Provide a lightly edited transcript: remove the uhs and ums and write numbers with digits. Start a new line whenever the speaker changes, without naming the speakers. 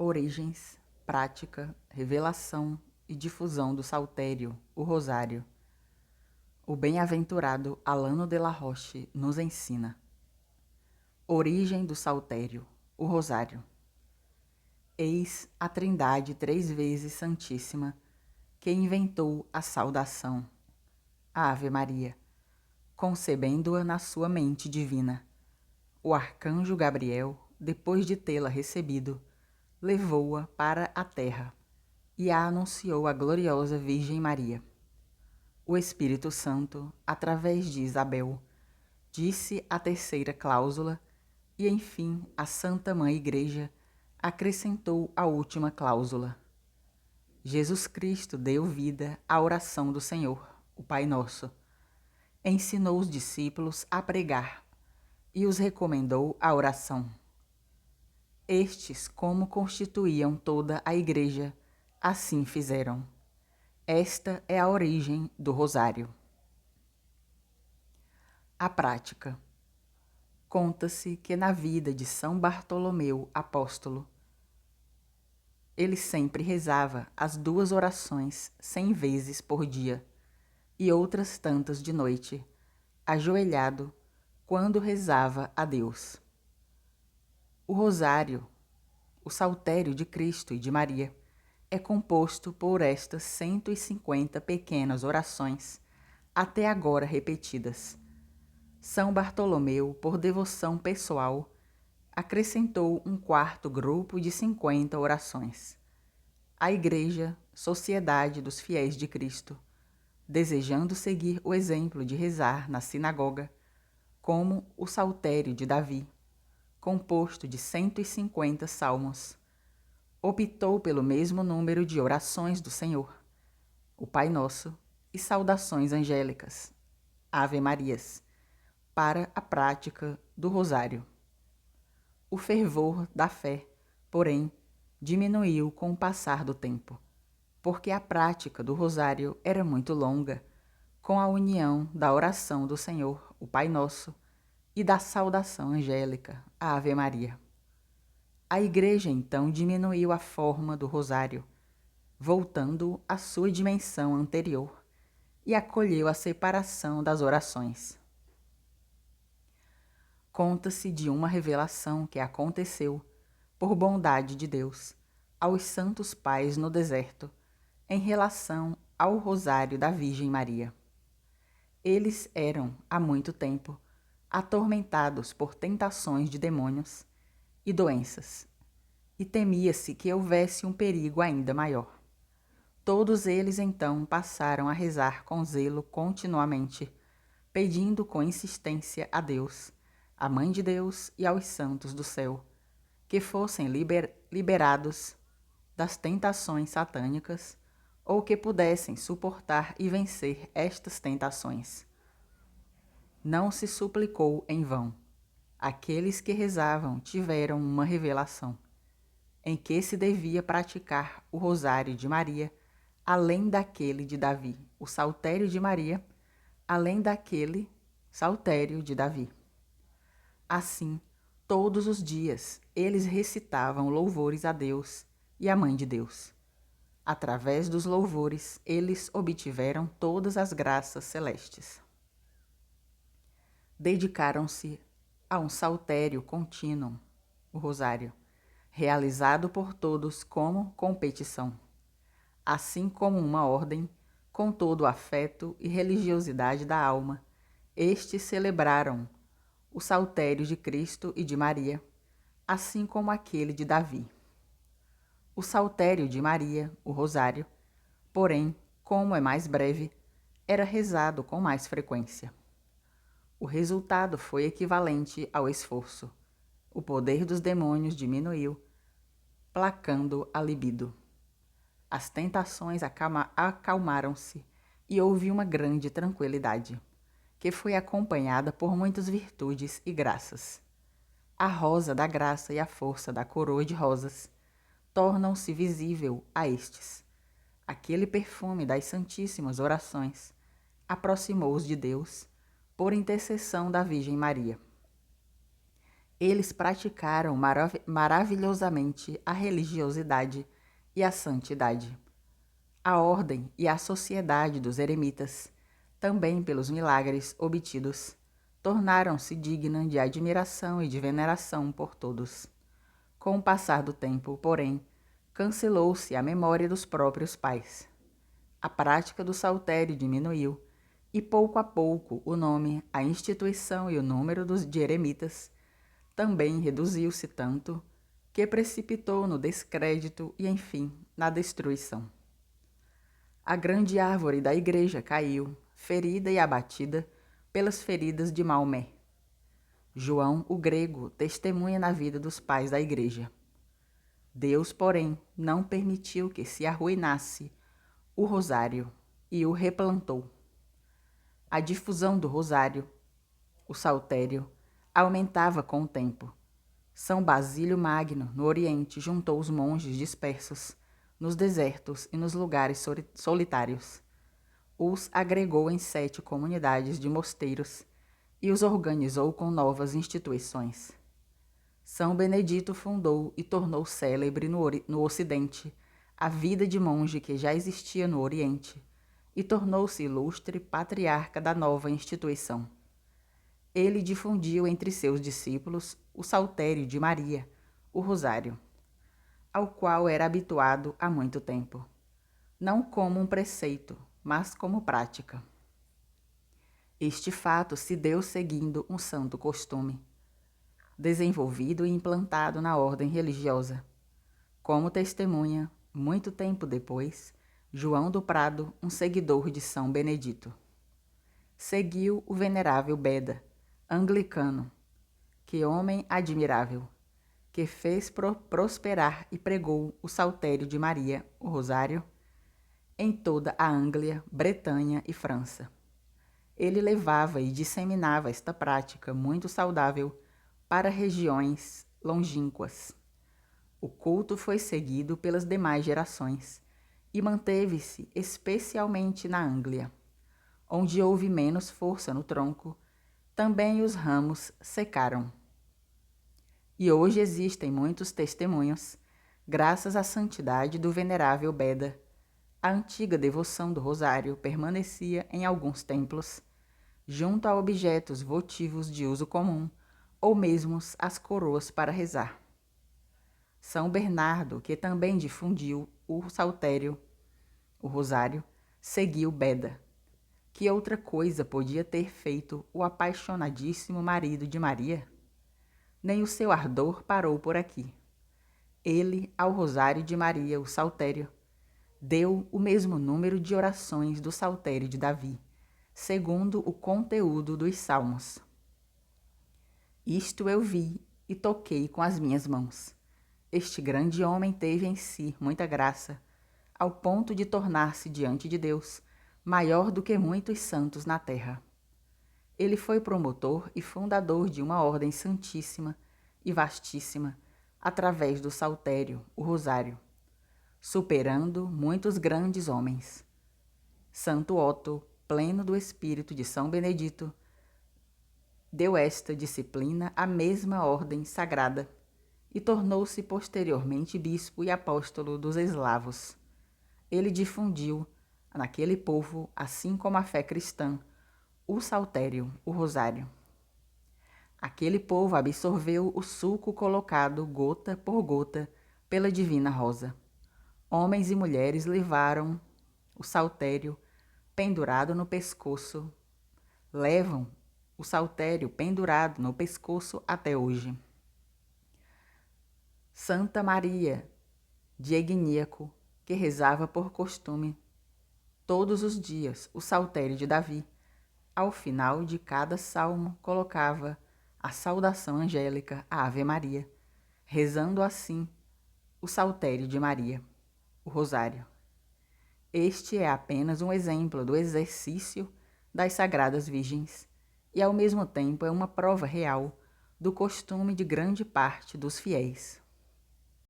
Origens, prática, revelação e difusão do saltério, o rosário. O bem-aventurado Alano de la Roche nos ensina. Origem do saltério, o rosário. Eis a Trindade 3 vezes Santíssima, que inventou a saudação, a Ave Maria, concebendo-a na sua mente divina. O arcanjo Gabriel, depois de tê-la recebido, levou-a para a terra e a anunciou à gloriosa Virgem Maria. O Espírito Santo, através de Isabel, disse a terceira cláusula e, enfim, a Santa Mãe Igreja acrescentou a última cláusula. Jesus Cristo deu vida à oração do Senhor, o Pai Nosso. Ensinou os discípulos a pregar e os recomendou a oração. Estes, como constituíam toda a Igreja, assim fizeram. Esta é a origem do rosário. A prática. Conta-se que na vida de São Bartolomeu apóstolo, ele sempre rezava as 2 orações 100 vezes por dia e outras tantas de noite, ajoelhado, quando rezava a Deus. O rosário, o saltério de Cristo e de Maria, é composto por estas 150 pequenas orações, até agora repetidas. São Bartolomeu, por devoção pessoal, acrescentou um 4º grupo de 50 orações. A Igreja, Sociedade dos Fiéis de Cristo, desejando seguir o exemplo de rezar na sinagoga, como o Saltério de Davi, composto de 150 salmos, optou pelo mesmo número de orações do Senhor, o Pai Nosso e saudações angélicas, Ave Marias, para a prática do rosário. O fervor da fé, porém, diminuiu com o passar do tempo, porque a prática do rosário era muito longa, com a união da oração do Senhor, o Pai Nosso, e da saudação angélica, a Ave Maria. A Igreja então diminuiu a forma do rosário, voltando à sua dimensão anterior, e acolheu a separação das orações. Conta-se de uma revelação que aconteceu, por bondade de Deus, aos santos pais no deserto, em relação ao rosário da Virgem Maria. Eles eram, há muito tempo, atormentados por tentações de demônios e doenças, e temia-se que houvesse um perigo ainda maior. Todos eles então passaram a rezar com zelo continuamente, pedindo com insistência a Deus, à Mãe de Deus e aos santos do céu, que fossem liberados das tentações satânicas ou que pudessem suportar e vencer estas tentações. Não se suplicou em vão. Aqueles que rezavam tiveram uma revelação, em que se devia praticar o rosário de Maria, além daquele de Davi, o saltério de Maria, além daquele saltério de Davi. Assim, todos os dias, eles recitavam louvores a Deus e à Mãe de Deus. Através dos louvores, eles obtiveram todas as graças celestes. Dedicaram-se a um saltério contínuo, o rosário, realizado por todos como competição, assim como uma ordem, com todo o afeto e religiosidade da alma. Estes celebraram o saltério de Cristo e de Maria, assim como aquele de Davi. O saltério de Maria, o rosário, porém, como é mais breve, era rezado com mais frequência. O resultado foi equivalente ao esforço. O poder dos demônios diminuiu, placando a libido. As tentações acalmaram-se e houve uma grande tranquilidade, que foi acompanhada por muitas virtudes e graças. A rosa da graça e a força da coroa de rosas tornam-se visível a estes. Aquele perfume das santíssimas orações aproximou-os de Deus por intercessão da Virgem Maria. Eles praticaram maravilhosamente a religiosidade e a santidade. A ordem e a sociedade dos eremitas, também pelos milagres obtidos, tornaram-se digna de admiração e de veneração por todos. Com o passar do tempo, porém, cancelou-se a memória dos próprios pais. A prática do saltério diminuiu, e pouco a pouco o nome, a instituição e o número de eremitas também reduziu-se tanto que precipitou no descrédito e, enfim, na destruição. A grande árvore da igreja caiu, ferida e abatida pelas feridas de Maomé. João, o grego, testemunha na vida dos pais da igreja. Deus, porém, não permitiu que se arruinasse o rosário e o replantou. A difusão do rosário, o saltério, aumentava com o tempo. São Basílio Magno, no Oriente, juntou os monges dispersos nos desertos e nos lugares solitários. Os agregou em 7 comunidades de mosteiros e os organizou com novas instituições. São Benedito fundou e tornou célebre no Ocidente a vida de monge que já existia no Oriente e tornou-se ilustre patriarca da nova instituição. Ele difundiu entre seus discípulos o saltério de Maria, o rosário, ao qual era habituado há muito tempo, não como um preceito, mas como prática. Este fato se deu seguindo um santo costume, desenvolvido e implantado na ordem religiosa. Como testemunha, muito tempo depois, João do Prado, um seguidor de São Benedito. Seguiu o venerável Beda, anglicano. Que homem admirável, que fez prosperar e pregou o saltério de Maria, o rosário, em toda a Anglia, Bretanha e França. Ele levava e disseminava esta prática muito saudável para regiões longínquas. O culto foi seguido pelas demais gerações e manteve-se especialmente na Anglia, onde houve menos força no tronco, também os ramos secaram. E hoje existem muitos testemunhos, graças à santidade do venerável Beda. A antiga devoção do rosário permanecia em alguns templos, junto a objetos votivos de uso comum, ou mesmo as coroas para rezar. São Bernardo, que também difundiu o saltério, o rosário, seguiu Beda. Que outra coisa podia ter feito o apaixonadíssimo marido de Maria? Nem o seu ardor parou por aqui. Ele, ao rosário de Maria, o saltério, deu o mesmo número de orações do saltério de Davi, segundo o conteúdo dos salmos. Isto eu vi e toquei com as minhas mãos. Este grande homem teve em si muita graça, ao ponto de tornar-se diante de Deus maior do que muitos santos na terra. Ele foi promotor e fundador de uma ordem santíssima e vastíssima, através do saltério, o rosário, superando muitos grandes homens. Santo Otto, pleno do espírito de São Benedito, deu esta disciplina à mesma ordem sagrada e tornou-se posteriormente bispo e apóstolo dos eslavos. Ele difundiu naquele povo, assim como a fé cristã, o saltério, o rosário. Aquele povo absorveu o suco colocado gota por gota pela divina rosa. Homens e mulheres levaram o saltério pendurado no pescoço. Levam o saltério pendurado no pescoço até hoje. Santa Maria de Egníaco, que rezava por costume todos os dias o saltério de Davi, ao final de cada salmo colocava a saudação angélica à Ave Maria, rezando assim o saltério de Maria, o rosário. Este é apenas um exemplo do exercício das Sagradas Virgens e, ao mesmo tempo, é uma prova real do costume de grande parte dos fiéis.